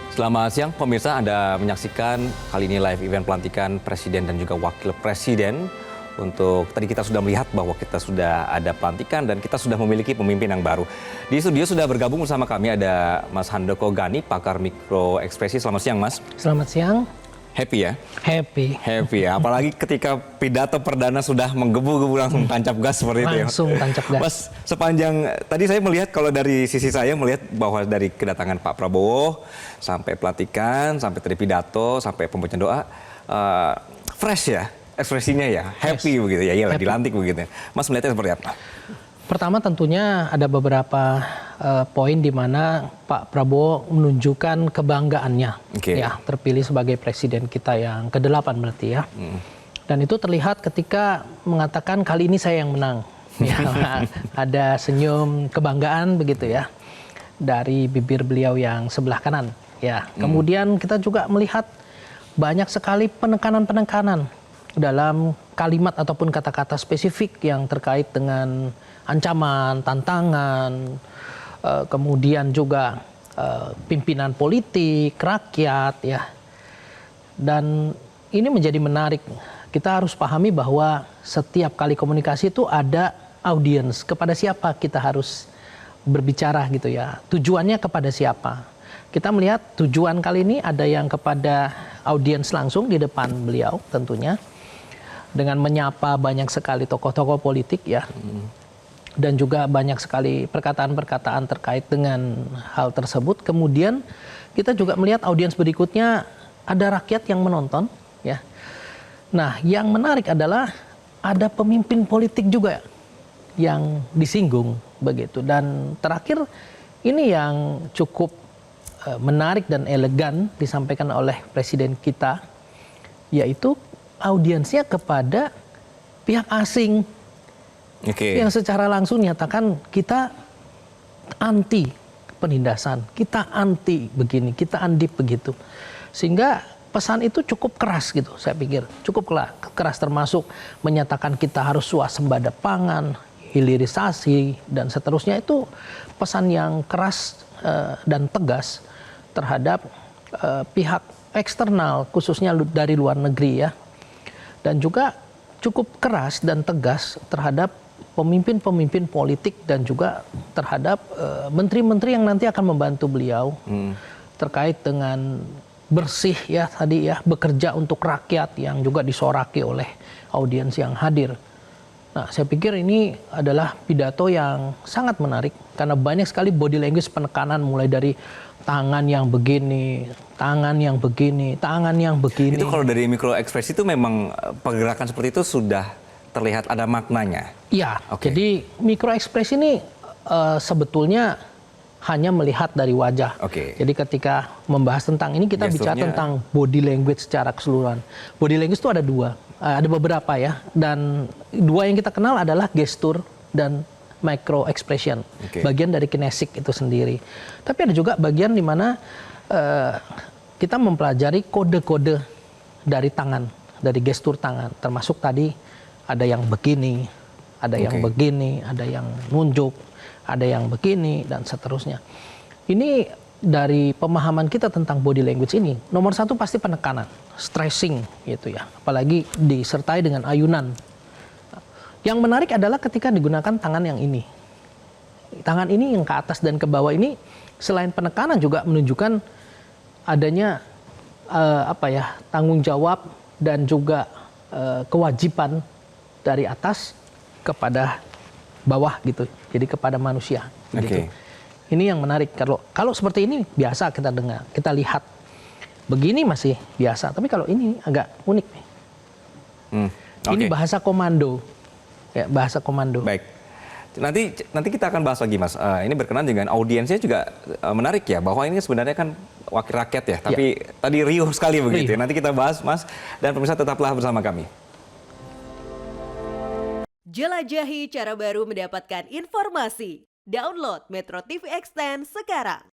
Selamat siang pemirsa, Anda menyaksikan kali ini live event pelantikan Presiden dan juga Wakil Presiden. Untuk tadi kita sudah melihat bahwa kita sudah ada pelantikan dan kita sudah memiliki pemimpin yang baru. Di studio sudah bergabung bersama kami ada Mas Handoko Gani, pakar mikro ekspresi. Selamat siang Mas. Selamat siang. Happy ya? Happy. Happy ya, apalagi ketika pidato perdana sudah menggebu-gebu langsung tancap gas seperti itu ya. Langsung tancap gas. Mas, sepanjang tadi saya melihat kalau dari sisi saya melihat bahwa dari kedatangan Pak Prabowo sampai pelantikan, sampai tadi pidato, sampai pembacaan doa, fresh ya ekspresinya ya, happy begitu ya, iyalah dilantik begitu. Mas melihatnya seperti apa? Pertama tentunya ada beberapa poin di mana Pak Prabowo menunjukkan kebanggaannya ya terpilih sebagai presiden kita yang ke-8 berarti ya. Dan itu terlihat ketika mengatakan kali ini saya yang menang. Ya, ada senyum kebanggaan begitu ya dari bibir beliau yang sebelah kanan ya. Kemudian kita juga melihat banyak sekali penekanan-penekanan dalam kalimat ataupun kata-kata spesifik yang terkait dengan ancaman, tantangan, kemudian juga pimpinan politik, rakyat ya. Dan ini menjadi menarik. Kita harus pahami bahwa setiap kali komunikasi itu ada audiens, kepada siapa kita harus berbicara gitu ya. Tujuannya kepada siapa. Kita melihat tujuan kali ini ada yang kepada audiens langsung di depan beliau tentunya. Dengan menyapa banyak sekali tokoh-tokoh politik ya. Dan juga banyak sekali perkataan-perkataan terkait dengan hal tersebut. Kemudian kita juga melihat audiens berikutnya ada rakyat yang menonton ya. Nah, yang menarik adalah ada pemimpin politik juga yang disinggung begitu. Dan terakhir ini yang cukup menarik dan elegan disampaikan oleh presiden kita, yaitu audiensnya kepada pihak asing yang secara langsung nyatakan kita anti penindasan, kita anti begini, kita andip begitu. Sehingga pesan itu cukup keras gitu, saya pikir cukup keras, termasuk menyatakan kita harus swasembada pangan, hilirisasi dan seterusnya. Itu pesan yang keras dan tegas terhadap pihak eksternal khususnya dari luar negeri ya. Dan juga cukup keras dan tegas terhadap pemimpin-pemimpin politik dan juga terhadap menteri-menteri yang nanti akan membantu beliau terkait dengan bersih ya tadi ya, bekerja untuk rakyat yang juga disoraki oleh audiens yang hadir. Nah, saya pikir ini adalah pidato yang sangat menarik karena banyak sekali body language penekanan mulai dari tangan yang begini, tangan yang begini, tangan yang begini. Itu kalau dari mikro ekspresi itu memang pergerakan seperti itu sudah terlihat ada maknanya? Iya, jadi mikro ekspresi ini sebetulnya hanya melihat dari wajah. Jadi ketika membahas tentang ini kita bicara tentang body language secara keseluruhan. Body language itu ada dua, ada beberapa ya. Dan dua yang kita kenal adalah gestur dan micro expression, bagian dari kinesik itu sendiri. Tapi ada juga bagian di mana kita mempelajari kode-kode dari tangan, dari gestur tangan. Termasuk tadi ada yang begini, ada yang begini, ada yang nunjuk, ada yang begini dan seterusnya. Ini dari pemahaman kita tentang body language ini, nomor satu pasti penekanan, stressing gitu ya. Apalagi disertai dengan ayunan. Yang menarik adalah ketika digunakan tangan yang ini. Tangan ini yang ke atas dan ke bawah ini selain penekanan juga menunjukkan adanya tanggung jawab dan juga kewajiban dari atas kepada bawah gitu. Jadi kepada manusia gitu. Ini yang menarik. Kalau seperti ini biasa kita dengar, kita lihat. Begini masih biasa, tapi kalau ini agak unik nih. Ini bahasa komando. Ya, bahasa komando. Baik. Nanti kita akan bahas lagi Mas. Ini berkenan dengan audiensnya juga menarik ya, bahwa ini sebenarnya kan wakil rakyat ya, tapi tadi riuh sekali begitu. Nanti kita bahas Mas, dan pemirsa tetaplah bersama kami. Jelajahi cara baru mendapatkan informasi. Download Metro TV Extend sekarang.